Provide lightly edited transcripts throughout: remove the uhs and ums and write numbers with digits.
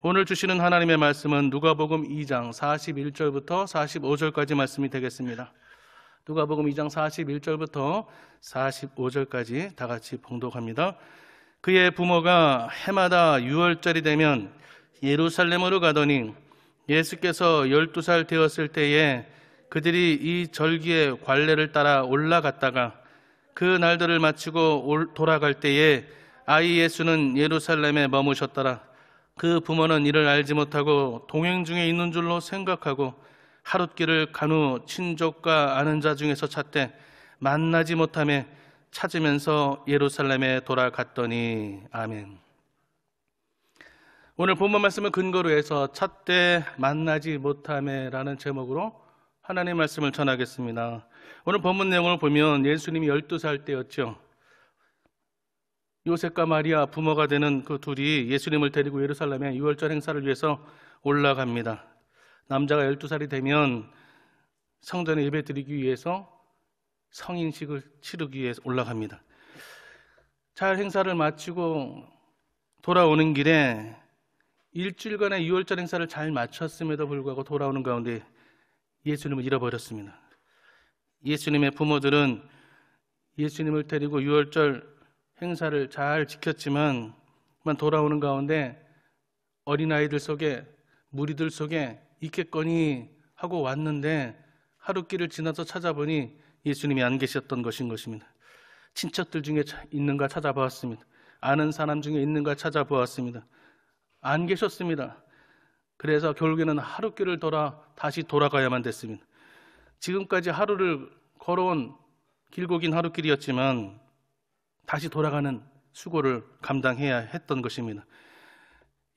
오늘 주시는 하나님의 말씀은 누가복음 2장 41절부터 45절까지 말씀이 되겠습니다. 누가복음 2장 41절부터 45절까지 다 같이 봉독합니다. 그의 부모가 해마다 6월절이 되면 예루살렘으로 가더니 예수께서 12살 되었을 때에 그들이 이 절기의 관례를 따라 올라갔다가 그 날들을 마치고 돌아갈 때에 아이 예수는 예루살렘에 머무셨더라. 그 부모는 이를 알지 못하고 동행 중에 있는 줄로 생각하고 하룻길을 간 후 친족과 아는 자 중에서 찾되 만나지 못하며 찾으면서 예루살렘에 돌아갔더니. 아멘. 오늘 본문 말씀을 근거로 해서 찾되 만나지 못하며라는 제목으로 하나님의 말씀을 전하겠습니다. 오늘 본문 내용을 보면 예수님이 12살 때였죠. 요셉과 마리아 부모가 되는 그 둘이 예수님을 데리고 예루살렘에 유월절 행사를 위해서 올라갑니다. 남자가 12살이 되면 성전에 예배드리기 위해서 성인식을 치르기 위해서 올라갑니다. 잘 행사를 마치고 돌아오는 길에 일주일간의 유월절 행사를 잘 마쳤음에도 불구하고 돌아오는 가운데 예수님을 잃어버렸습니다. 예수님의 부모들은 예수님을 데리고 유월절 행사를 잘 지켰지만 돌아오는 가운데 어린아이들 속에 무리들 속에 있겠거니 하고 왔는데 하룻길을 지나서 찾아보니 예수님이 안 계셨던 것입니다. 친척들 중에 있는가 찾아보았습니다. 아는 사람 중에 있는가 찾아보았습니다. 안 계셨습니다. 그래서 결국에는 하룻길을 다시 돌아가야만 됐습니다. 지금까지 하루를 걸어온 길고 긴 하룻길이었지만 다시 돌아가는 수고를 감당해야 했던 것입니다.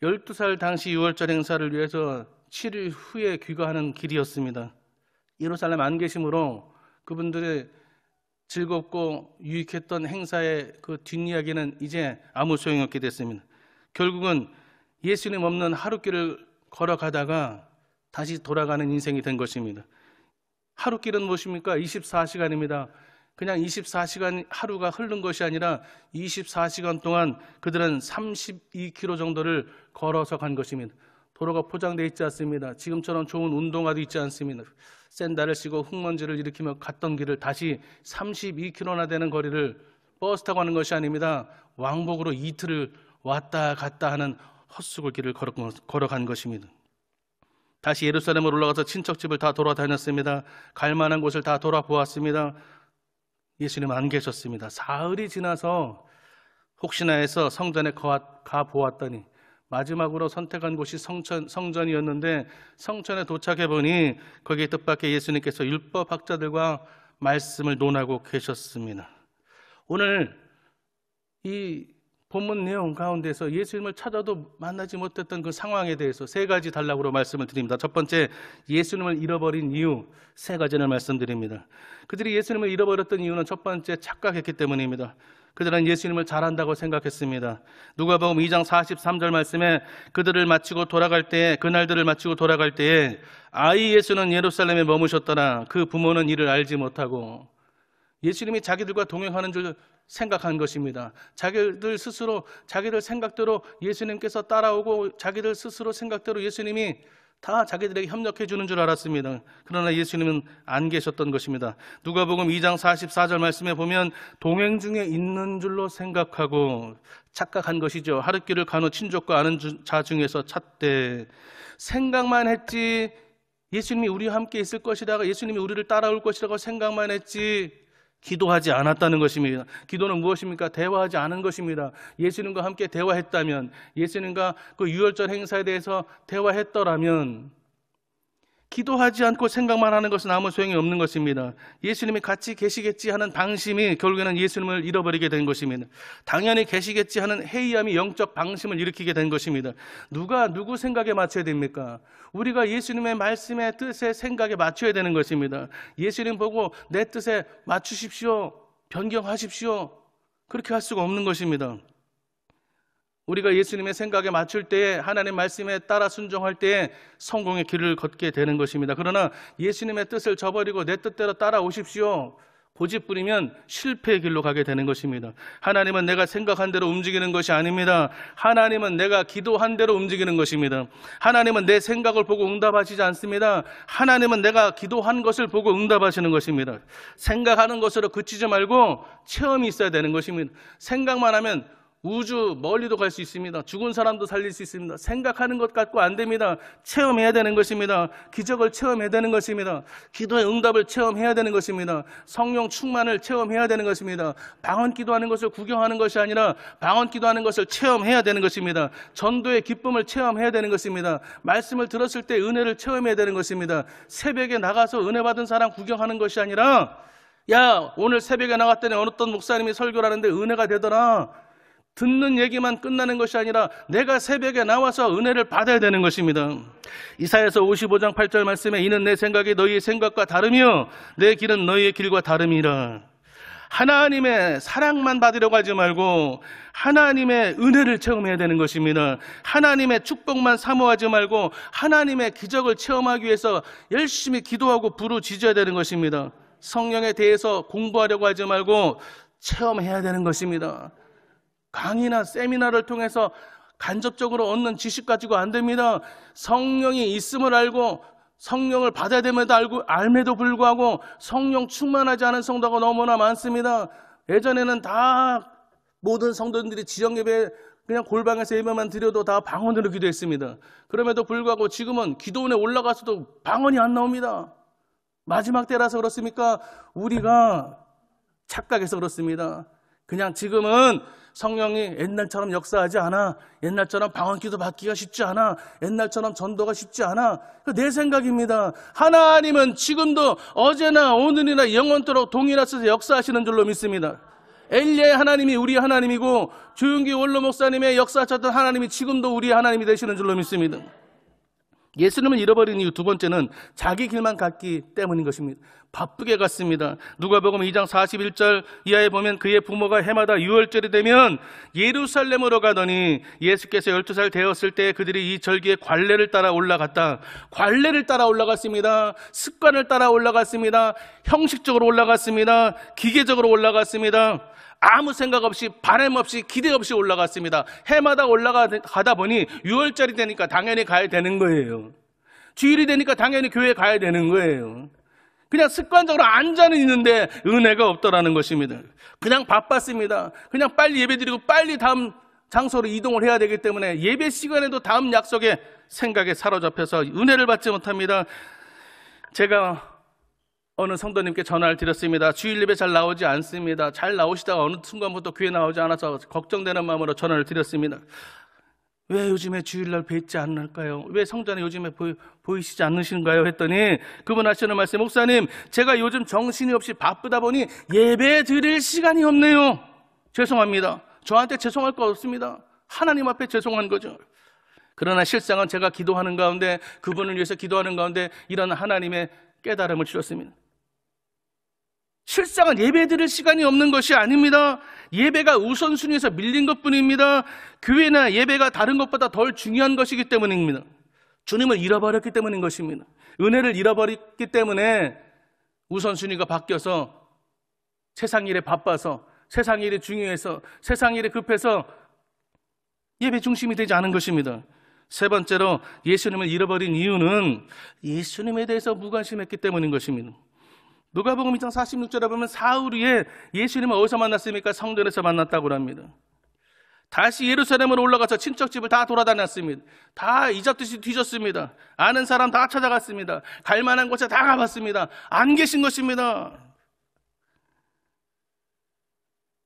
12살 당시 6월절 행사를 위해서 7일 후에 귀가하는 길이었습니다. 예루살렘 안 계심으로 그분들의 즐겁고 유익했던 행사의 그 뒷이야기는 이제 아무 소용이 없게 됐습니다. 결국은 예수님 없는 하룻길을 걸어가다가 다시 돌아가는 인생이 된 것입니다. 하룻길은 무엇입니까? 24시간입니다. 그냥 24시간 하루가 흐른 것이 아니라 24시간 동안 그들은 32km 정도를 걸어서 간 것입니다. 도로가 포장되어 있지 않습니다. 지금처럼 좋은 운동화도 있지 않습니다. 샌들을 신고 흙먼지를 일으키며 갔던 길을 다시 32km나 되는 거리를 버스 타고 가는 것이 아닙니다. 왕복으로 이틀을 왔다 갔다 하는 헛수고길을 걸어간 것입니다. 다시 예루살렘으로 올라가서 친척집을 다 돌아다녔습니다. 갈 만한 곳을 다 돌아보았습니다. 예수님은 안 계셨습니다. 사흘이 지나서 혹시나 해서 성전에 가 보았더니 마지막으로 선택한 곳이 성전이었는데 성전에 도착해 보니 거기에 뜻밖의 예수님께서 율법학자들과 말씀을 논하고 계셨습니다. 오늘 이 본문 내용 가운데서 예수님을 찾아도 만나지 못했던 그 상황에 대해서 세 가지 단락으로 말씀을 드립니다. 첫 번째, 예수님을 잃어버린 이유 세 가지를 말씀드립니다. 그들이 예수님을 잃어버렸던 이유는 첫 번째, 착각했기 때문입니다. 그들은 예수님을 잘한다고 생각했습니다. 누가복음 2장 43절 말씀에 그날들을 마치고 돌아갈 때에 아이 예수는 예루살렘에 머무셨더라. 그 부모는 이를 알지 못하고. 예수님이 자기들과 동행하는 줄 생각한 것입니다. 자기들 스스로 자기들 생각대로 예수님께서 따라오고 자기들 스스로 생각대로 예수님이 다 자기들에게 협력해 주는 줄 알았습니다. 그러나 예수님은 안 계셨던 것입니다. 누가복음 2장 44절 말씀에 보면 동행 중에 있는 줄로 생각하고 착각한 것이죠. 하룻길을 간 후 친족과 아는 자 중에서 찾되. 생각만 했지 예수님이 우리와 함께 있을 것이라고, 예수님이 우리를 따라올 것이라고 생각만 했지 기도하지 않았다는 것입니다. 기도는 무엇입니까? 대화하지 않은 것입니다. 예수님과 함께 대화했다면, 예수님과 그 유월절 행사에 대해서 대화했더라면, 기도하지 않고 생각만 하는 것은 아무 소용이 없는 것입니다. 예수님이 같이 계시겠지 하는 방심이 결국에는 예수님을 잃어버리게 된 것입니다. 당연히 계시겠지 하는 해이함이 영적 방심을 일으키게 된 것입니다. 누가 누구 생각에 맞춰야 됩니까? 우리가 예수님의 말씀의 뜻에 생각에 맞춰야 되는 것입니다. 예수님 보고 내 뜻에 맞추십시오, 변경하십시오, 그렇게 할 수가 없는 것입니다. 우리가 예수님의 생각에 맞출 때에, 하나님 말씀에 따라 순종할 때에 성공의 길을 걷게 되는 것입니다. 그러나 예수님의 뜻을 저버리고 내 뜻대로 따라오십시오, 고집 부리면 실패의 길로 가게 되는 것입니다. 하나님은 내가 생각한 대로 움직이는 것이 아닙니다. 하나님은 내가 기도한 대로 움직이는 것입니다. 하나님은 내 생각을 보고 응답하시지 않습니다. 하나님은 내가 기도한 것을 보고 응답하시는 것입니다. 생각하는 것으로 그치지 말고 체험이 있어야 되는 것입니다. 생각만 하면 우주 멀리도 갈 수 있습니다. 죽은 사람도 살릴 수 있습니다. 생각하는 것 갖고 안 됩니다. 체험해야 되는 것입니다. 기적을 체험해야 되는 것입니다. 기도의 응답을 체험해야 되는 것입니다. 성령 충만을 체험해야 되는 것입니다. 방언 기도하는 것을 구경하는 것이 아니라 방언 기도하는 것을 체험해야 되는 것입니다. 전도의 기쁨을 체험해야 되는 것입니다. 말씀을 들었을 때 은혜를 체험해야 되는 것입니다. 새벽에 나가서 은혜 받은 사람 구경하는 것이 아니라 야, 오늘 새벽에 나갔더니 어떤 목사님이 설교를 하는데 은혜가 되더라. 듣는 얘기만 끝나는 것이 아니라 내가 새벽에 나와서 은혜를 받아야 되는 것입니다. 이사야서 55장 8절 말씀에 이는 내 생각이 너희의 생각과 다르며 내 길은 너희의 길과 다름이라. 하나님의 사랑만 받으려고 하지 말고 하나님의 은혜를 체험해야 되는 것입니다. 하나님의 축복만 사모하지 말고 하나님의 기적을 체험하기 위해서 열심히 기도하고 부르짖어야 되는 것입니다. 성령에 대해서 공부하려고 하지 말고 체험해야 되는 것입니다. 강의나 세미나를 통해서 간접적으로 얻는 지식 가지고 안 됩니다. 성령이 있음을 알고 성령을 받아야 됨에도 알매도 불구하고 성령 충만하지 않은 성도가 너무나 많습니다. 예전에는 다 모든 성도들이 지정 예배 그냥 골방에서 예배만 드려도 다 방언으로 기도했습니다. 그럼에도 불구하고 지금은 기도원에 올라가서도 방언이 안 나옵니다. 마지막 때라서 그렇습니까? 우리가 착각해서 그렇습니다. 그냥 지금은 성령이 옛날처럼 역사하지 않아. 옛날처럼 방언기도 받기가 쉽지 않아. 옛날처럼 전도가 쉽지 않아. 내 생각입니다. 하나님은 지금도 어제나 오늘이나 영원토록 동일하셔서 역사하시는 줄로 믿습니다. 엘리야의 하나님이 우리 하나님이고 조용기 원로 목사님의 역사하셨던 하나님이 지금도 우리 하나님이 되시는 줄로 믿습니다. 예수님을 잃어버린 이유 두 번째는 자기 길만 갔기 때문인 것입니다. 바쁘게 갔습니다. 누가복음 2장 41절 이하에 보면 그의 부모가 해마다 유월절이 되면 예루살렘으로 가더니 예수께서 12살 되었을 때 그들이 이 절기에 관례를 따라 올라갔다. 관례를 따라 올라갔습니다. 습관을 따라 올라갔습니다. 형식적으로 올라갔습니다. 기계적으로 올라갔습니다. 아무 생각 없이 바람 없이 기대 없이 올라갔습니다. 해마다 올라가다 보니 6월절이 되니까 당연히 가야 되는 거예요. 주일이 되니까 당연히 교회에 가야 되는 거예요. 그냥 습관적으로 앉아는 있는데 은혜가 없더라는 것입니다. 그냥 바빴습니다. 그냥 빨리 예배드리고 빨리 다음 장소로 이동을 해야 되기 때문에 예배 시간에도 다음 약속에 생각에 사로잡혀서 은혜를 받지 못합니다. 제가 어느 성도님께 전화를 드렸습니다. 주일 예배 잘 나오지 않습니다. 잘 나오시다가 어느 순간부터 교회 나오지 않아서 걱정되는 마음으로 전화를 드렸습니다. 왜 요즘에 주일날 뵙지 않을까요? 왜 성전에 요즘에 보이시지 않으신가요? 했더니 그분 하시는 말씀, 목사님 제가 요즘 정신이 없이 바쁘다 보니 예배 드릴 시간이 없네요. 죄송합니다. 저한테 죄송할 거 없습니다. 하나님 앞에 죄송한 거죠. 그러나 실상은 제가 기도하는 가운데 그분을 위해서 기도하는 가운데 이런 하나님의 깨달음을 주셨습니다. 실상은 예배 드릴 시간이 없는 것이 아닙니다. 예배가 우선순위에서 밀린 것뿐입니다. 교회나 예배가 다른 것보다 덜 중요한 것이기 때문입니다. 주님을 잃어버렸기 때문인 것입니다. 은혜를 잃어버렸기 때문에 우선순위가 바뀌어서 세상 일에 바빠서 세상 일이 중요해서 세상 일에 급해서 예배 중심이 되지 않은 것입니다. 세 번째로 예수님을 잃어버린 이유는 예수님에 대해서 무관심했기 때문인 것입니다. 누가복음 2장 46절에 보면 사울이 예수님을 어디서 만났습니까? 성전에서 만났다고 합니다. 다시 예루살렘으로 올라가서 친척집을 다 돌아다녔습니다. 다 이잡듯이 뒤졌습니다. 아는 사람 다 찾아갔습니다. 갈 만한 곳에 다 가봤습니다. 안 계신 것입니다.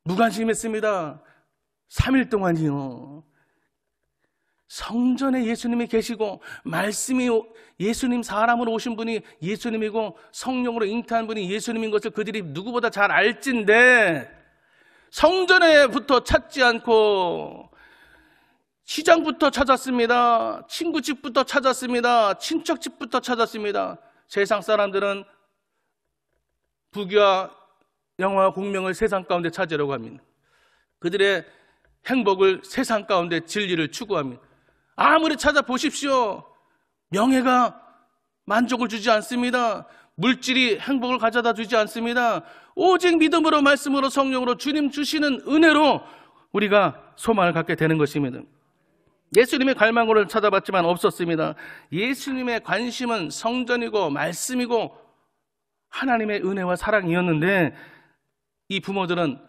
무관심했습니다. 3일 동안이요. 성전에 예수님이 계시고 말씀이 예수님 사람으로 오신 분이 예수님이고 성령으로 잉태한 분이 예수님인 것을 그들이 누구보다 잘 알진데 성전에부터 찾지 않고 시장부터 찾았습니다. 친구 집부터 찾았습니다. 친척 집부터 찾았습니다. 세상 사람들은 부귀와 영화와 공명을 세상 가운데 찾으려고 합니다. 그들의 행복을 세상 가운데 진리를 추구합니다. 아무리 찾아보십시오. 명예가 만족을 주지 않습니다. 물질이 행복을 가져다 주지 않습니다. 오직 믿음으로, 말씀으로, 성령으로 주님 주시는 은혜로 우리가 소망을 갖게 되는 것입니다. 예수님의 갈망고를 찾아봤지만 없었습니다. 예수님의 관심은 성전이고 말씀이고 하나님의 은혜와 사랑이었는데 이 부모들은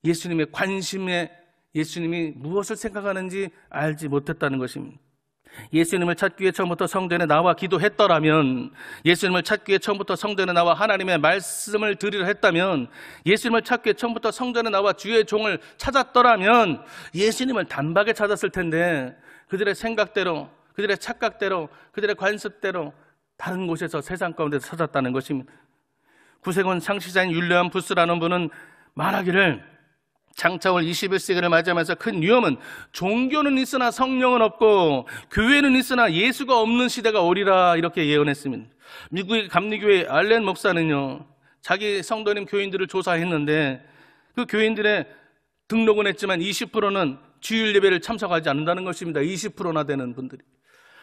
예수님의 관심에 예수님이 무엇을 생각하는지 알지 못했다는 것입니다. 예수님을 찾기 위해 처음부터 성전에 나와 기도했더라면, 예수님을 찾기 위해 처음부터 성전에 나와 하나님의 말씀을 들으려 했다면, 예수님을 찾기 위해 처음부터 성전에 나와 주의 종을 찾았더라면 예수님을 단박에 찾았을 텐데 그들의 생각대로, 그들의 착각대로, 그들의 관습대로 다른 곳에서 세상 가운데서 찾았다는 것입니다. 구세군 창시자인 율리안 부스라는 분은 말하기를 장차올 21세기를 맞이하면서 큰 위험은 종교는 있으나 성령은 없고 교회는 있으나 예수가 없는 시대가 오리라, 이렇게 예언했습니다. 미국의 감리교회 알렌 목사는요, 자기 성도님 교인들을 조사했는데 그 교인들의 등록은 했지만 20%는 주일 예배를 참석하지 않는다는 것입니다. 20%나 되는 분들이.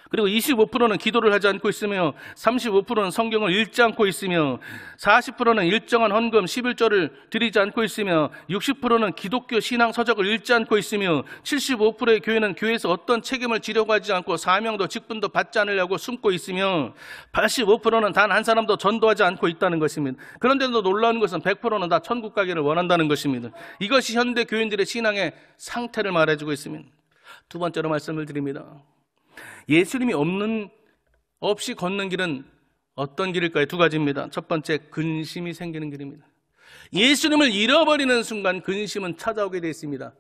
그리고 25%는 기도를 하지 않고 있으며 35%는 성경을 읽지 않고 있으며 40%는 일정한 헌금 11조를 드리지 않고 있으며 60%는 기독교 신앙 서적을 읽지 않고 있으며 75%의 교회는 교회에서 어떤 책임을 지려고 하지 않고 사명도 직분도 받지 않으려고 숨고 있으며 85%는 단 한 사람도 전도하지 않고 있다는 것입니다. 그런데도 놀라운 것은 100%는 다 천국 가기를 원한다는 것입니다. 이것이 현대 교인들의 신앙의 상태를 말해주고 있습니다. 두 번째로 말씀을 드립니다. 예수님이 없이 걷는 길은 어떤 길일까요? 두 가지입니다. 첫 번째, 근심이 생기는 길입니다. 예수님을 잃어버리는 순간 근심은 찾아오게 되어 있습니다.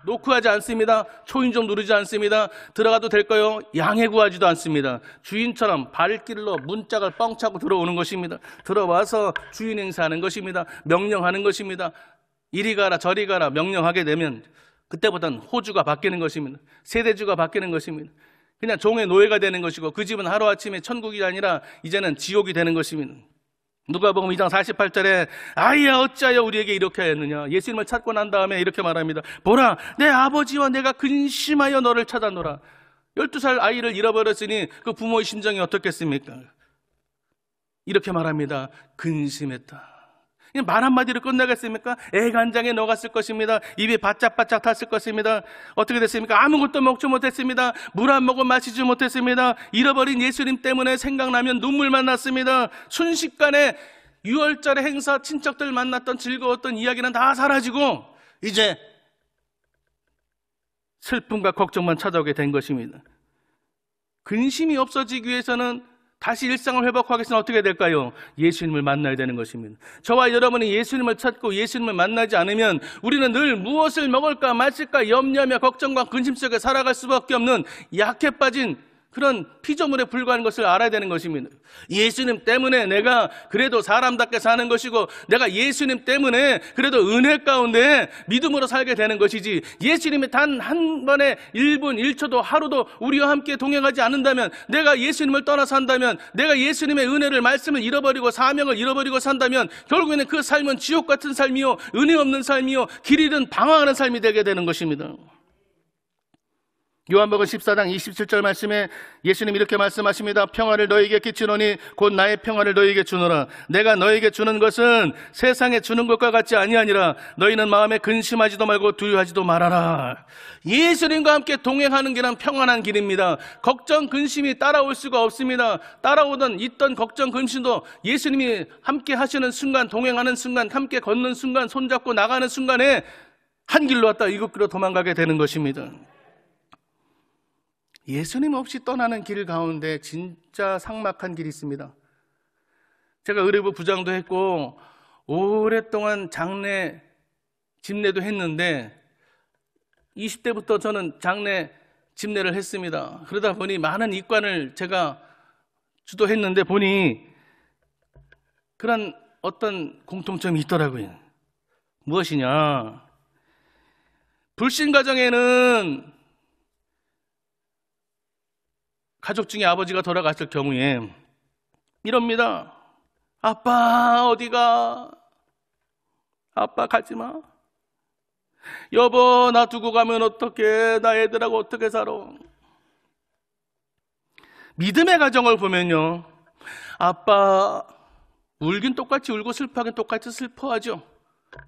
노크하지 않습니다. 초인종 누르지 않습니다. 들어가도 될까요? 양해 구하지도 않습니다. 주인처럼 발길로 문짝을 뻥 차고 들어오는 것입니다. 들어와서 주인 행사하는 것입니다. 명령하는 것입니다. 이리 가라 저리 가라 명령하게 되면 그때부터는 호주가 바뀌는 것입니다. 세대주가 바뀌는 것입니다. 그냥 종의 노예가 되는 것이고 그 집은 하루아침에 천국이 아니라 이제는 지옥이 되는 것입니다. 누가복음 2장 48절에 아이야 어찌하여 우리에게 이렇게 하였느냐, 예수님을 찾고 난 다음에 이렇게 말합니다. 보라 내 아버지와 내가 근심하여 너를 찾아노라. 12살 아이를 잃어버렸으니 그 부모의 심정이 어떻겠습니까? 이렇게 말합니다. 근심했다. 말 한마디로 끝나겠습니까? 애간장에 녹았을 것입니다. 입에 바짝바짝 탔을 것입니다. 어떻게 됐습니까? 아무것도 먹지 못했습니다. 물 한 모금 마시지 못했습니다. 잃어버린 예수님 때문에 생각나면 눈물만 났습니다. 순식간에 6월절의 행사, 친척들 만났던 즐거웠던 이야기는 다 사라지고 이제 슬픔과 걱정만 찾아오게 된 것입니다. 근심이 없어지기 위해서는 다시 일상을 회복하기 위해서는 어떻게 될까요? 예수님을 만나야 되는 것입니다. 저와 여러분이 예수님을 찾고 예수님을 만나지 않으면 우리는 늘 무엇을 먹을까 마실까 염려하며 걱정과 근심 속에 살아갈 수밖에 없는 약해 빠진 그런 피조물에 불과한 것을 알아야 되는 것입니다. 예수님 때문에 내가 그래도 사람답게 사는 것이고 내가 예수님 때문에 그래도 은혜 가운데 믿음으로 살게 되는 것이지, 예수님이 단 한 번에 1분 1초도 하루도 우리와 함께 동행하지 않는다면, 내가 예수님을 떠나 산다면, 내가 예수님의 은혜를 말씀을 잃어버리고 사명을 잃어버리고 산다면 결국에는 그 삶은 지옥 같은 삶이요 은혜 없는 삶이요 길 잃은 방황하는 삶이 되게 되는 것입니다. 요한복음 14장 27절 말씀에 예수님 이렇게 말씀하십니다. 평화를 너희에게 끼치노니 곧 나의 평화를 너희에게 주노라. 내가 너희에게 주는 것은 세상에 주는 것과 같지 아니하니라. 너희는 마음에 근심하지도 말고 두려워하지도 말아라. 예수님과 함께 동행하는 길은 평안한 길입니다. 걱정 근심이 따라올 수가 없습니다. 따라오던 있던 걱정 근심도 예수님이 함께 하시는 순간, 동행하는 순간, 함께 걷는 순간, 손잡고 나가는 순간에 한 길로 왔다 이곳 길로 도망가게 되는 것입니다. 예수님 없이 떠나는 길 가운데 진짜 삭막한 길이 있습니다. 제가 의료부 부장도 했고 오랫동안 장례 집례도 했는데 20대부터 저는 장례 집례를 했습니다. 그러다 보니 많은 입관을 제가 주도했는데 보니 그런 어떤 공통점이 있더라고요. 무엇이냐, 불신 가정에는 가족 중에 아버지가 돌아갔을 경우에 이럽니다. 아빠 어디가? 아빠 가지마. 여보 나 두고 가면 어떡해? 나 애들하고 어떻게 살아? 믿음의 가정을 보면요, 아빠, 울긴 똑같이 울고 슬퍼하긴 똑같이 슬퍼하죠.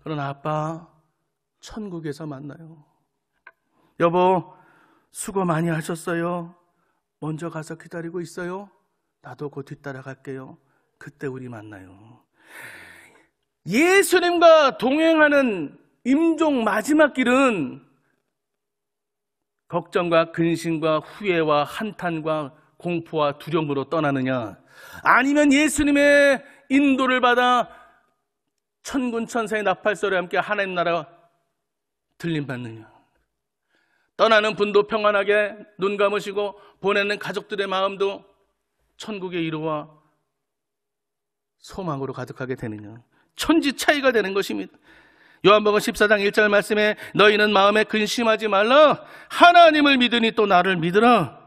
그러나 아빠, 천국에서 만나요. 여보, 수고 많이 하셨어요. 먼저 가서 기다리고 있어요. 나도 곧 뒤따라 갈게요. 그때 우리 만나요. 예수님과 동행하는 임종 마지막 길은 걱정과 근심과 후회와 한탄과 공포와 두려움으로 떠나느냐, 아니면 예수님의 인도를 받아 천군 천사의 나팔소리와 함께 하나님 나라 들림받느냐. 떠나는 분도 평안하게 눈 감으시고 보내는 가족들의 마음도 천국의 이루와 소망으로 가득하게 되느냐. 천지 차이가 되는 것입니다. 요한복음 14장 1절 말씀에 너희는 마음에 근심하지 말라. 하나님을 믿으니 또 나를 믿으라.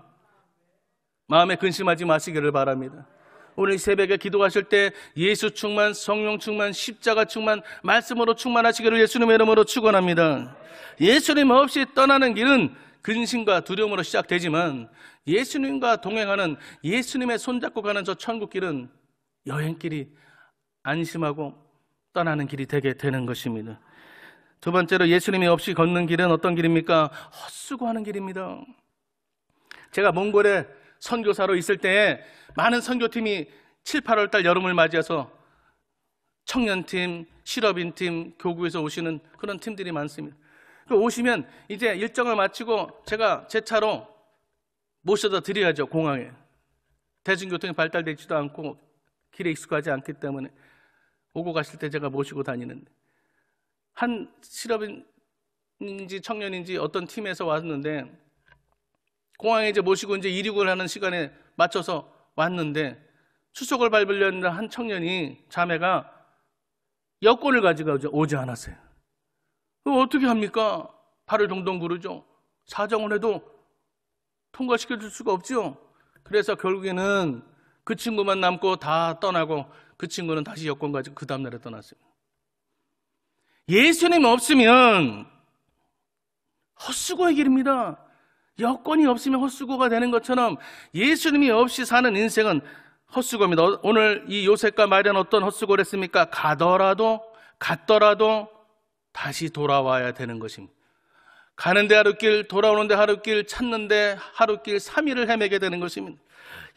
마음에 근심하지 마시기를 바랍니다. 오늘 새벽에 기도하실 때 예수 충만, 성령 충만, 십자가 충만, 말씀으로 충만하시기를 예수님의 이름으로 축원합니다. 예수님 없이 떠나는 길은 근심과 두려움으로 시작되지만 예수님과 동행하는, 예수님의 손잡고 가는 저 천국길은 여행길이 안심하고 떠나는 길이 되게 되는 것입니다. 두 번째로 예수님이 없이 걷는 길은 어떤 길입니까? 헛수고하는 길입니다. 제가 몽골에 선교사로 있을 때 많은 선교팀이 7, 8월 달 여름을 맞이해서 청년팀, 실업인팀, 교구에서 오시는 그런 팀들이 많습니다. 오시면 이제 일정을 마치고 제가 제 차로 모셔다 드려야죠. 공항에. 대중교통이 발달되지도 않고 길에 익숙하지 않기 때문에 오고 가실 때 제가 모시고 다니는데, 한 실업인인지 청년인지 어떤 팀에서 왔는데 공항에 이제 모시고 이제 이륙을 하는 시간에 맞춰서 왔는데 수속을 밟으려는 한 청년이, 자매가 여권을 가지고 오지 않았어요. 그럼 어떻게 합니까? 발을 동동 구르죠. 사정을 해도 통과시켜 줄 수가 없죠. 그래서 결국에는 그 친구만 남고 다 떠나고 그 친구는 다시 여권 가지고 그 다음날에 떠났습니다. 예수님 없으면 헛수고의 길입니다. 여건이 없으면 헛수고가 되는 것처럼 예수님이 없이 사는 인생은 헛수고입니다. 오늘 이 요셉과 마리아는 어떤 헛수고를 했습니까? 갔더라도 다시 돌아와야 되는 것입니다. 가는데 하루길, 돌아오는데 하루길, 찾는데 하루길, 3일을 헤매게 되는 것입니다.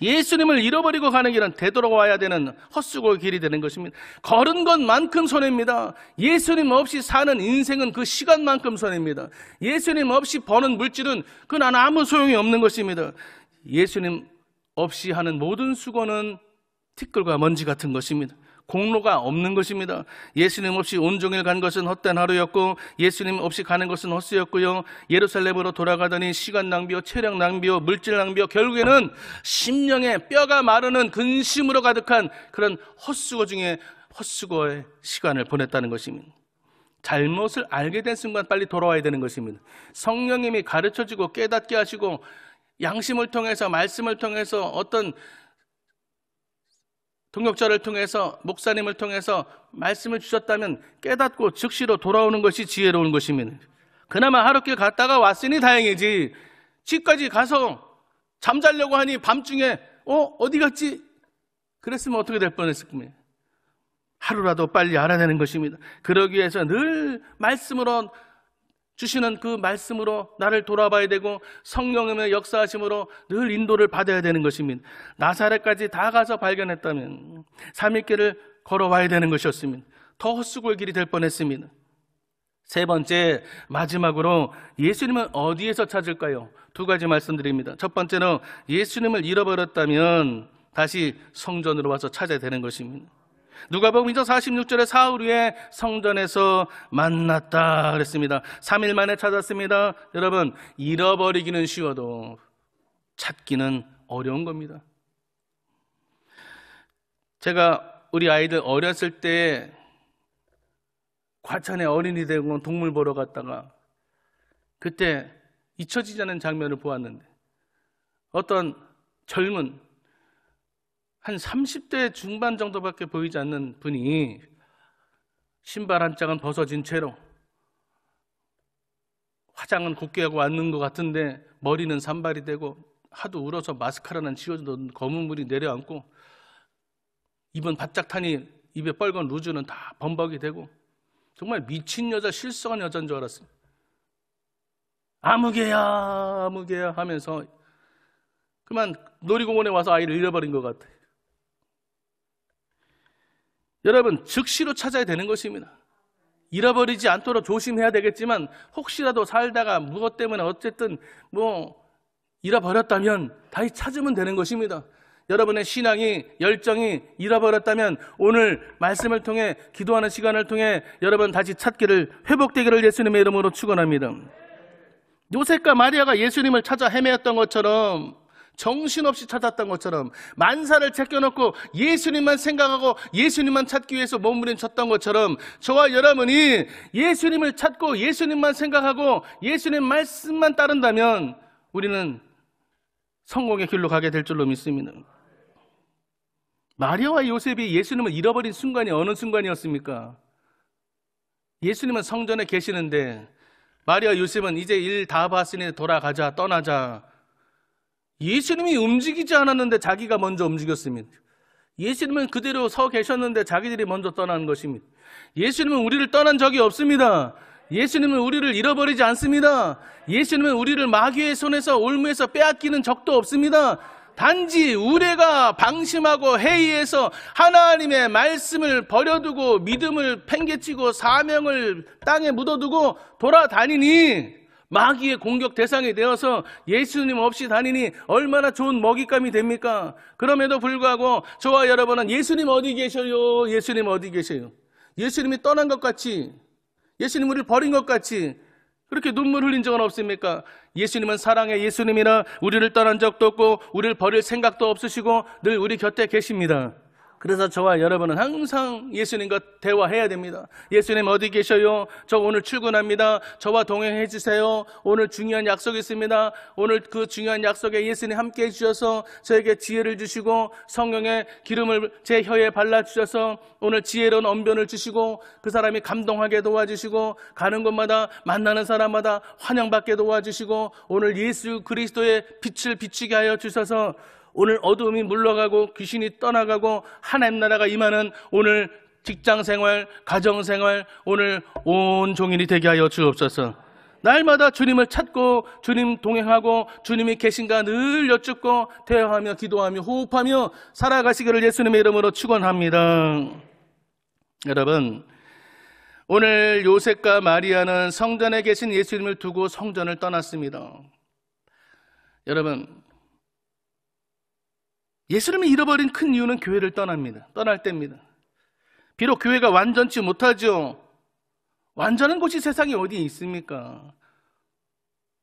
예수님을 잃어버리고 가는 길은 되돌아와야 되는 헛수고의 길이 되는 것입니다. 걸은 것만큼 손해입니다. 예수님 없이 사는 인생은 그 시간만큼 손해입니다. 예수님 없이 버는 물질은 그건 아무 소용이 없는 것입니다. 예수님 없이 하는 모든 수고는 티끌과 먼지 같은 것입니다. 공로가 없는 것입니다. 예수님 없이 온종일 간 것은 헛된 하루였고, 예수님 없이 가는 것은 헛수였고요. 예루살렘으로 돌아가더니 시간 낭비요, 체력 낭비요, 물질 낭비요, 결국에는 심령에 뼈가 마르는 근심으로 가득한 그런 헛수고 중에 헛수고의 시간을 보냈다는 것입니다. 잘못을 알게 된 순간 빨리 돌아와야 되는 것입니다. 성령님이 가르쳐주고 깨닫게 하시고 양심을 통해서, 말씀을 통해서, 어떤 동역자를 통해서, 목사님을 통해서 말씀을 주셨다면 깨닫고 즉시로 돌아오는 것이 지혜로운 것입니다. 그나마 하루길 갔다가 왔으니 다행이지, 집까지 가서 잠자려고 하니 밤중에 어디 갔지? 그랬으면 어떻게 될 뻔했을 겁니다. 하루라도 빨리 알아내는 것입니다. 그러기 위해서 늘 말씀으로 주시는 그 말씀으로 나를 돌아봐야 되고, 성령님의 역사하심으로 늘 인도를 받아야 되는 것입니다. 나사렛까지 다 가서 발견했다면 3일길을 걸어와야 되는 것이었습니다. 더 헛수고의 길이 될 뻔했습니다. 세 번째, 마지막으로 예수님은 어디에서 찾을까요? 두 가지 말씀드립니다. 첫 번째는 예수님을 잃어버렸다면 다시 성전으로 와서 찾아야 되는 것입니다. 누가복음 2장 46절에 사흘 후에 성전에서 만났다 그랬습니다. 3일 만에 찾았습니다. 여러분, 잃어버리기는 쉬워도 찾기는 어려운 겁니다. 제가 우리 아이들 어렸을 때 과천에 어린이 대공원 동물 보러 갔다가 그때 잊혀지지 않는 장면을 보았는데, 어떤 젊은 한 30대 중반 정도밖에 보이지 않는 분이 신발 한 짝은 벗어진 채로, 화장은 곱게 하고 앉는 것 같은데 머리는 산발이 되고 하도 울어서 마스카라는 지워진 검은 물이 내려앉고 입은 바짝 타니 입에 뻘건 루즈는 다 범벅이 되고 정말 미친 여자, 실성한 여자인 줄 알았어요. 아무개야 하면서 그만 놀이공원에 와서 아이를 잃어버린 것 같아요. 여러분, 즉시로 찾아야 되는 것입니다. 잃어버리지 않도록 조심해야 되겠지만 혹시라도 살다가 무엇 때문에 어쨌든 잃어버렸다면 다시 찾으면 되는 것입니다. 여러분의 신앙이, 열정이 잃어버렸다면 오늘 말씀을 통해, 기도하는 시간을 통해 여러분 다시 찾기를, 회복되기를 예수님의 이름으로 축원합니다. 요셉과 마리아가 예수님을 찾아 헤매었던 것처럼, 정신없이 찾았던 것처럼, 만사를 제껴놓고 예수님만 생각하고 예수님만 찾기 위해서 몸부림쳤던 것처럼 저와 여러분이 예수님을 찾고 예수님만 생각하고 예수님 말씀만 따른다면 우리는 성공의 길로 가게 될 줄로 믿습니다. 마리아와 요셉이 예수님을 잃어버린 순간이 어느 순간이었습니까? 예수님은 성전에 계시는데 마리아 요셉은 이제 일 다 봤으니 돌아가자, 떠나자. 예수님이 움직이지 않았는데 자기가 먼저 움직였습니다. 예수님은 그대로 서 계셨는데 자기들이 먼저 떠나는 것입니다. 예수님은 우리를 떠난 적이 없습니다. 예수님은 우리를 잃어버리지 않습니다. 예수님은 우리를 마귀의 손에서, 올무에서 빼앗기는 적도 없습니다. 단지 우리가 방심하고 회의해서 하나님의 말씀을 버려두고 믿음을 팽개치고 사명을 땅에 묻어두고 돌아다니니 마귀의 공격 대상이 되어서 예수님 없이 다니니 얼마나 좋은 먹잇감이 됩니까? 그럼에도 불구하고 저와 여러분은 예수님 어디 계셔요? 예수님 어디 계세요? 예수님이 떠난 것 같이, 예수님 우리를 버린 것 같이 그렇게 눈물 흘린 적은 없습니까? 예수님은 사랑의 예수님이라 우리를 떠난 적도 없고 우리를 버릴 생각도 없으시고 늘 우리 곁에 계십니다. 그래서 저와 여러분은 항상 예수님과 대화해야 됩니다. 예수님 어디 계셔요? 저 오늘 출근합니다. 저와 동행해 주세요. 오늘 중요한 약속이 있습니다. 오늘 그 중요한 약속에 예수님 함께 해주셔서 저에게 지혜를 주시고 성령의 기름을 제 혀에 발라주셔서 오늘 지혜로운 언변을 주시고 그 사람이 감동하게 도와주시고 가는 곳마다 만나는 사람마다 환영받게 도와주시고 오늘 예수 그리스도의 빛을 비추게 하여 주셔서 오늘 어두움이 물러가고 귀신이 떠나가고 하나님 나라가 임하는 오늘 직장생활, 가정생활, 오늘 온 종일이 되게 하여 주옵소서. 날마다 주님을 찾고 주님 동행하고 주님이 계신가 늘 여쭙고 대화하며 기도하며 호흡하며 살아가시기를 예수님의 이름으로 축원합니다. 여러분, 오늘 요셉과 마리아는 성전에 계신 예수님을 두고 성전을 떠났습니다. 여러분, 예수님이 잃어버린 큰 이유는 교회를 떠날 때입니다. 비록 교회가 완전치 못하죠. 완전한 곳이 세상에 어디에 있습니까?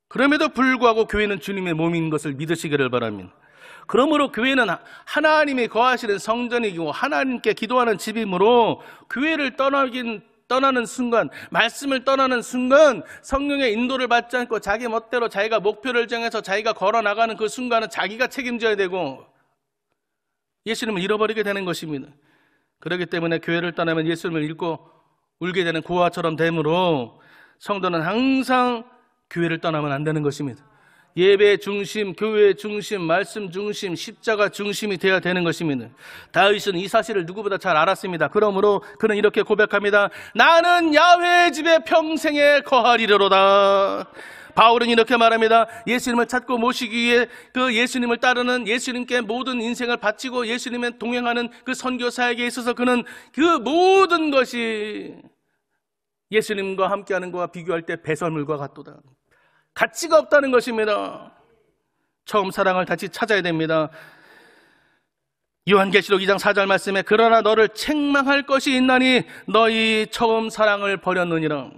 그럼에도 불구하고 교회는 주님의 몸인 것을 믿으시기를 바랍니다. 그러므로 교회는 하나님이 거하시는 성전이고 하나님께 기도하는 집이므로 교회를 떠나는 순간, 말씀을 떠나는 순간 성령의 인도를 받지 않고 자기 멋대로 자기가 목표를 정해서 자기가 걸어나가는 그 순간은 자기가 책임져야 되고 예수님을 잃어버리게 되는 것입니다. 그렇기 때문에 교회를 떠나면 예수님을 잃고 울게 되는 고아처럼 되므로 성도는 항상 교회를 떠나면 안 되는 것입니다. 예배 중심, 교회 중심, 말씀 중심, 십자가 중심이 되어야 되는 것입니다. 다윗은 이 사실을 누구보다 잘 알았습니다. 그러므로 그는 이렇게 고백합니다. 나는 야훼의 집에 평생에 거하리로다. 바울은 이렇게 말합니다. 예수님을 찾고 모시기 위해 그 예수님을 따르는, 예수님께 모든 인생을 바치고 예수님에 동행하는 그 선교사에게 있어서 그는 그 모든 것이 예수님과 함께하는 것과 비교할 때 배설물과 같도다. 가치가 없다는 것입니다. 처음 사랑을 다시 찾아야 됩니다. 요한계시록 2장 4절 말씀에 그러나 너를 책망할 것이 있나니 너희 처음 사랑을 버렸느니라.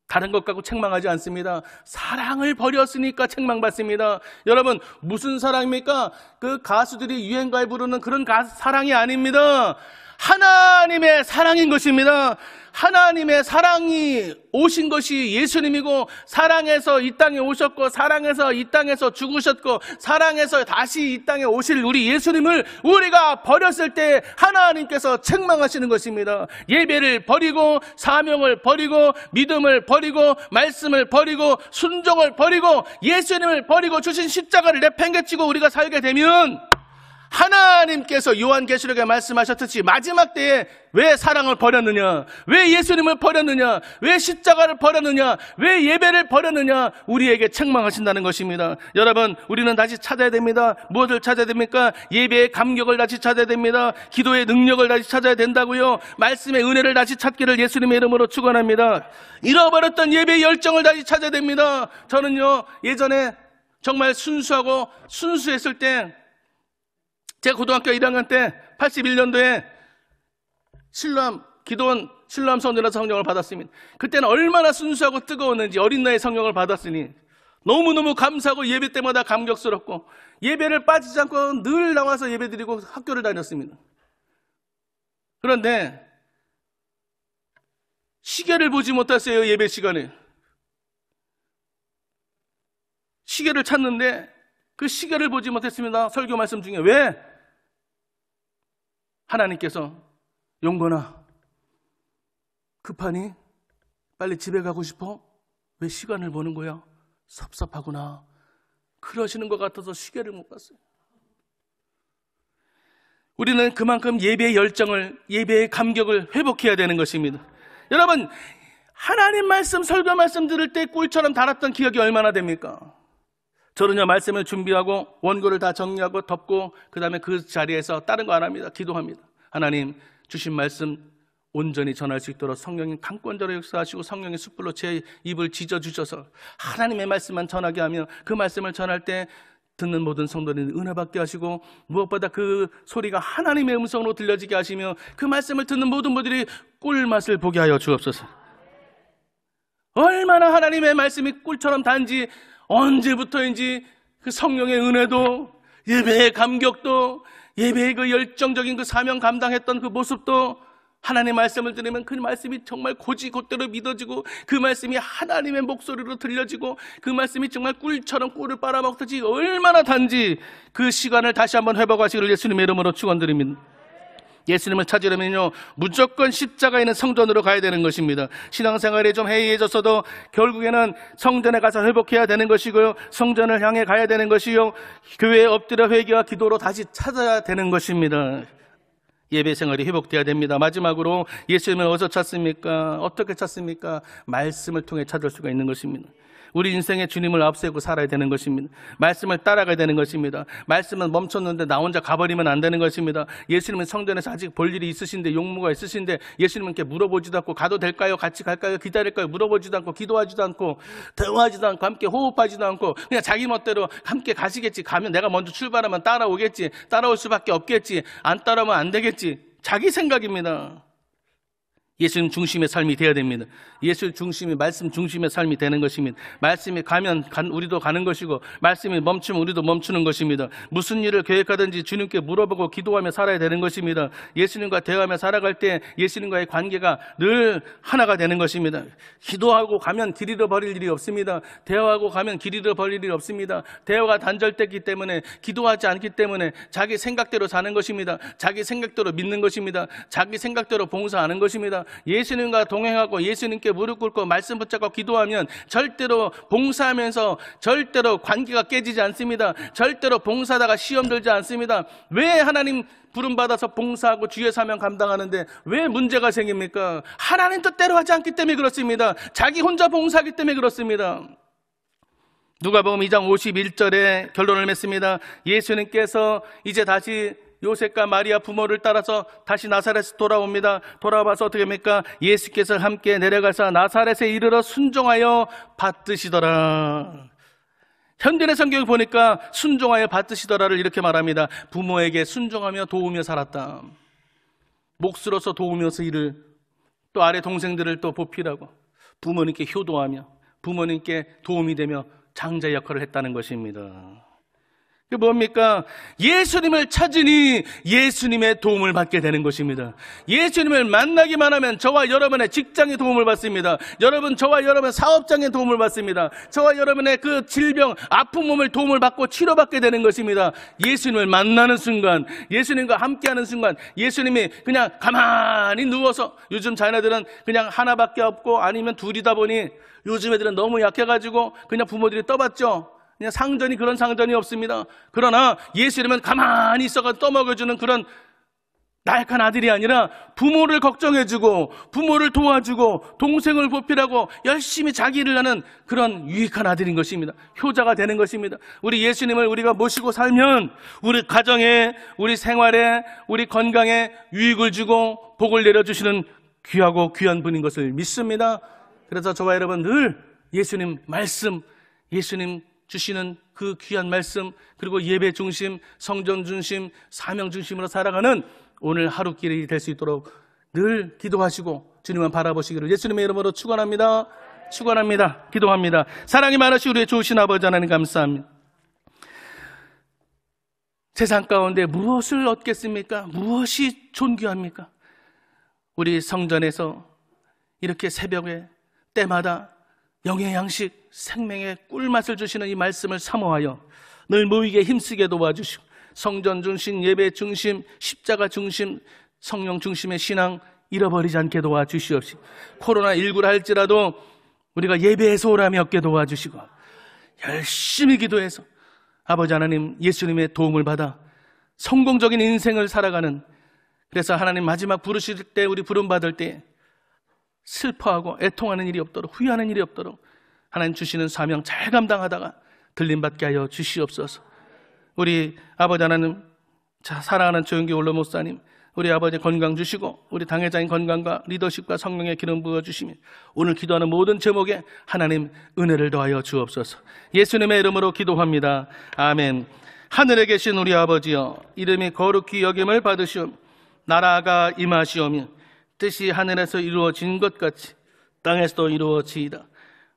다른 것 갖고 책망하지 않습니다. 사랑을 버렸으니까 책망받습니다. 여러분, 무슨 사랑입니까? 그 가수들이 유행가에 부르는 그런 사랑이 아닙니다. 하나님의 사랑인 것입니다. 하나님의 사랑이 오신 것이 예수님이고 사랑해서 이 땅에 오셨고 사랑해서 이 땅에서 죽으셨고 사랑해서 다시 이 땅에 오실 우리 예수님을 우리가 버렸을 때 하나님께서 책망하시는 것입니다. 예배를 버리고 사명을 버리고 믿음을 버리고 말씀을 버리고 순종을 버리고 예수님을 버리고 주신 십자가를 내팽개치고 우리가 살게 되면 하나님께서 요한계시록에 말씀하셨듯이 마지막 때에 왜 사랑을 버렸느냐, 왜 예수님을 버렸느냐, 왜 십자가를 버렸느냐, 왜 예배를 버렸느냐, 우리에게 책망하신다는 것입니다. 여러분, 우리는 다시 찾아야 됩니다. 무엇을 찾아야 됩니까? 예배의 감격을 다시 찾아야 됩니다. 기도의 능력을 다시 찾아야 된다고요. 말씀의 은혜를 다시 찾기를 예수님의 이름으로 축원합니다. 잃어버렸던 예배의 열정을 다시 찾아야 됩니다. 저는요, 예전에 정말 순수하고 순수했을 때, 제가 고등학교 1학년 때 81년도에 기도원 실로암 성전에서 성령을 받았습니다. 그때는 얼마나 순수하고 뜨거웠는지, 어린 나이에 성령을 받았으니 너무너무 감사하고 예배 때마다 감격스럽고 예배를 빠지지 않고 늘 나와서 예배드리고 학교를 다녔습니다. 그런데 시계를 보지 못했어요. 예배 시간에 시계를 찾는데 그 시계를 보지 못했습니다. 설교 말씀 중에. 왜? 하나님께서 용건아, 급하니? 빨리 집에 가고 싶어? 왜 시간을 보는 거야? 섭섭하구나. 그러시는 것 같아서 시계를 못 봤어요. 우리는 그만큼 예배의 열정을, 예배의 감격을 회복해야 되는 것입니다. 여러분, 하나님 말씀, 설교 말씀 들을 때 꿀처럼 달았던 기억이 얼마나 됩니까? 저는요, 말씀을 준비하고 원고를 다 정리하고 덮고 그 다음에 그 자리에서 다른 거 안 합니다. 기도합니다. 하나님, 주신 말씀 온전히 전할 수 있도록 성령님 강권자로 역사하시고 성령의 숯불로 제 입을 지져주셔서 하나님의 말씀만 전하게 하며 그 말씀을 전할 때 듣는 모든 성도들이 은혜 받게 하시고 무엇보다 그 소리가 하나님의 음성으로 들려지게 하시며 그 말씀을 듣는 모든 분들이 꿀맛을 보게 하여 주옵소서. 얼마나 하나님의 말씀이 꿀처럼 단지 언제부터인지 그 성령의 은혜도, 예배의 감격도, 예배의 그 열정적인 그 사명 감당했던 그 모습도, 하나님의 말씀을 들으면 그 말씀이 정말 곧이곧대로 믿어지고 그 말씀이 하나님의 목소리로 들려지고 그 말씀이 정말 꿀처럼 꿀을 빨아먹듯이 얼마나 단지 그 시간을 다시 한번 회복하시기를 예수님의 이름으로 축원드립니다. 예수님을 찾으려면요, 무조건 십자가에 있는 성전으로 가야 되는 것입니다. 신앙생활이 좀 해이해졌어도 결국에는 성전에 가서 회복해야 되는 것이고요, 성전을 향해 가야 되는 것이요, 교회에 엎드려 회개와 기도로 다시 찾아야 되는 것입니다. 예배 생활이 회복돼야 됩니다. 마지막으로 예수님을 어디서 찾습니까? 어떻게 찾습니까? 말씀을 통해 찾을 수가 있는 것입니다. 우리 인생에 주님을 앞세우고 살아야 되는 것입니다. 말씀을 따라가야 되는 것입니다. 말씀은 멈췄는데 나 혼자 가버리면 안 되는 것입니다. 예수님은 성전에서 아직 볼 일이 있으신데, 용무가 있으신데 예수님께 물어보지도 않고 가도 될까요? 같이 갈까요? 기다릴까요? 물어보지도 않고 기도하지도 않고 대화하지도 않고 함께 호흡하지도 않고 그냥 자기 멋대로 함께 가시겠지. 가면 내가 먼저 출발하면 따라오겠지. 따라올 수밖에 없겠지. 안 따라오면 안 되겠지. 자기 생각입니다. 예수님 중심의 삶이 되어야 됩니다. 예수 중심이, 말씀 중심의 삶이 되는 것입니다. 말씀이 가면 우리도 가는 것이고 말씀이 멈추면 우리도 멈추는 것입니다. 무슨 일을 계획하든지 주님께 물어보고 기도하며 살아야 되는 것입니다. 예수님과 대화하며 살아갈 때 예수님과의 관계가 늘 하나가 되는 것입니다. 기도하고 가면 길 잃어버릴 일이 없습니다. 대화하고 가면 길 잃어버릴 일이 없습니다. 대화가 단절됐기 때문에, 기도하지 않기 때문에 자기 생각대로 사는 것입니다. 자기 생각대로 믿는 것입니다. 자기 생각대로 봉사하는 것입니다. 예수님과 동행하고 예수님께 무릎 꿇고 말씀 붙잡고 기도하면 절대로 봉사하면서 절대로 관계가 깨지지 않습니다. 절대로 봉사하다가 시험 들지 않습니다. 왜 하나님 부름받아서 봉사하고 주의 사명 감당하는데 왜 문제가 생깁니까? 하나님 뜻대로 하지 않기 때문에 그렇습니다. 자기 혼자 봉사하기 때문에 그렇습니다. 누가복음 2장 51절에 결론을 맺습니다. 예수님께서 이제 다시 요셉과 마리아 부모를 따라서 다시 나사렛에 돌아옵니다. 돌아와서 어떻게 합니까? 예수께서 함께 내려가서 나사렛에 이르러 순종하여 받드시더라. 현대의 성경을 보니까 순종하여 받드시더라를 이렇게 말합니다. 부모에게 순종하며 도우며 살았다. 몫으로서 도우면서 일을, 또 아래 동생들을 또 보필하고 부모님께 효도하며 부모님께 도움이 되며 장자 역할을 했다는 것입니다. 그게 뭡니까? 예수님을 찾으니 예수님의 도움을 받게 되는 것입니다. 예수님을 만나기만 하면 저와 여러분의 직장에 도움을 받습니다. 저와 여러분 사업장에 도움을 받습니다. 저와 여러분의 그 질병, 아픈 몸을 도움을 받고 치료받게 되는 것입니다. 예수님을 만나는 순간, 예수님과 함께하는 순간, 예수님이 그냥 가만히 누워서, 요즘 자녀들은 그냥 하나밖에 없고 아니면 둘이다 보니 요즘 애들은 너무 약해가지고 그냥 부모들이 떠받죠. 그냥 상전이 그런 상전이 없습니다. 그러나 예수님은 가만히 있어가 떠먹여주는 그런 나약한 아들이 아니라 부모를 걱정해주고 부모를 도와주고 동생을 보필하고 열심히 자기 일을 하는 그런 유익한 아들인 것입니다. 효자가 되는 것입니다. 우리 예수님을 우리가 모시고 살면 우리 가정에, 우리 생활에, 우리 건강에 유익을 주고 복을 내려주시는 귀하고 귀한 분인 것을 믿습니다. 그래서 저와 여러분 늘 예수님 말씀, 예수님 주시는 그 귀한 말씀, 그리고 예배 중심, 성전 중심, 사명 중심으로 살아가는 오늘 하루길이 될 수 있도록 늘 기도하시고 주님만 바라보시기를 예수님의 이름으로 축원합니다. 축원합니다. 기도합니다. 사랑이 많으시 우리의 좋으신 아버지 하나님 감사합니다. 세상 가운데 무엇을 얻겠습니까? 무엇이 존귀합니까? 우리 성전에서 이렇게 새벽에 때마다 영의 양식, 생명의 꿀맛을 주시는 이 말씀을 사모하여 늘 모이게 힘쓰게 도와주시고 성전 중심, 예배 중심, 십자가 중심, 성령 중심의 신앙 잃어버리지 않게 도와주시옵시고 코로나19를 할지라도 우리가 예배의 소홀함이 없게 도와주시고 열심히 기도해서 아버지 하나님 예수님의 도움을 받아 성공적인 인생을 살아가는, 그래서 하나님 마지막 부르실 때 우리 부름받을 때 슬퍼하고 애통하는 일이 없도록, 후회하는 일이 없도록 하나님 주시는 사명 잘 감당하다가 들림받게 하여 주시옵소서. 우리 아버지 하나님, 사랑하는 조영기 원로 목사님, 우리 아버지 건강 주시고 우리 당회장인 건강과 리더십과 성령의 기름 부어주시며 오늘 기도하는 모든 제목에 하나님 은혜를 더하여 주옵소서. 예수님의 이름으로 기도합니다. 아멘. 하늘에 계신 우리 아버지여, 이름이 거룩히 여김을 받으시오. 나라가 임하시오며 뜻이 하늘에서 이루어진 것 같이 땅에서도 이루어지이다.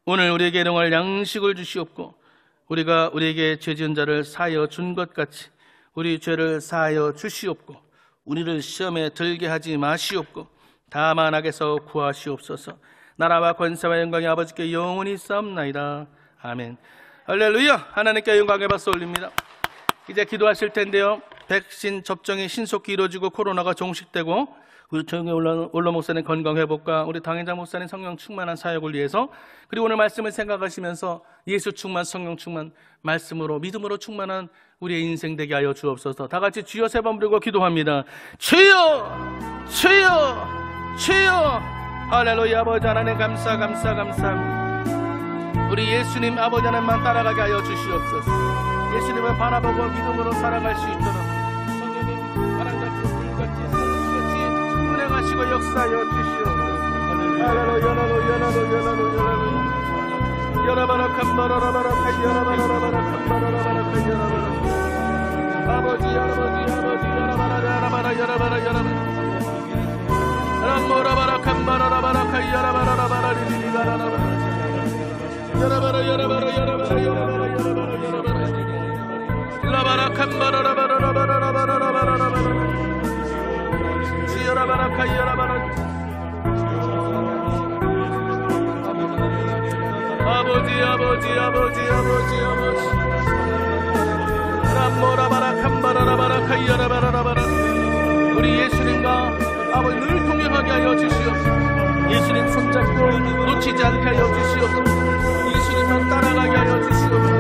오늘 우리에게 일용할 양식을 주시옵고 우리가 우리에게 죄 지은 자를 사하여 준 것 같이 우리 죄를 사하여 주시옵고 우리를 시험에 들게 하지 마시옵고 다만 악에서 구하시옵소서. 나라와 권세와 영광이 아버지께 영원히 있사옵나이다. 아멘. 할렐루야. 하나님께 영광의 박수 올립니다. 이제 기도하실 텐데요, 백신 접종이 신속히 이루어지고 코로나가 종식되고 우리 조영기 원로 목사님 건강 회복과 우리 당회장 목사님 성령 충만한 사역을 위해서, 그리고 오늘 말씀을 생각하시면서 예수 충만, 성령 충만, 말씀으로 믿음으로 충만한 우리의 인생 되게 하여 주옵소서. 다 같이 주여 3번 부르고 기도합니다. 주여, 주여, 주여. 할렐루야. 아버지 하나님 감사합니다. 우리 예수님 아버지 하나님만 따라가게 하여 주시옵소서. 예수님을 바라보고 믿음으로 살아갈 수 있도록 성령님 바람같이 불같이 햇빛같이 운행하시고 역사하여 주시옵소서. 우리 예수님과 아버지 늘 동행하게 하여 주시옵소서. 예수님 손잡고 놓치지 않게 하여 주시옵소서. 예수님만 따라가게 하여 주시옵소서.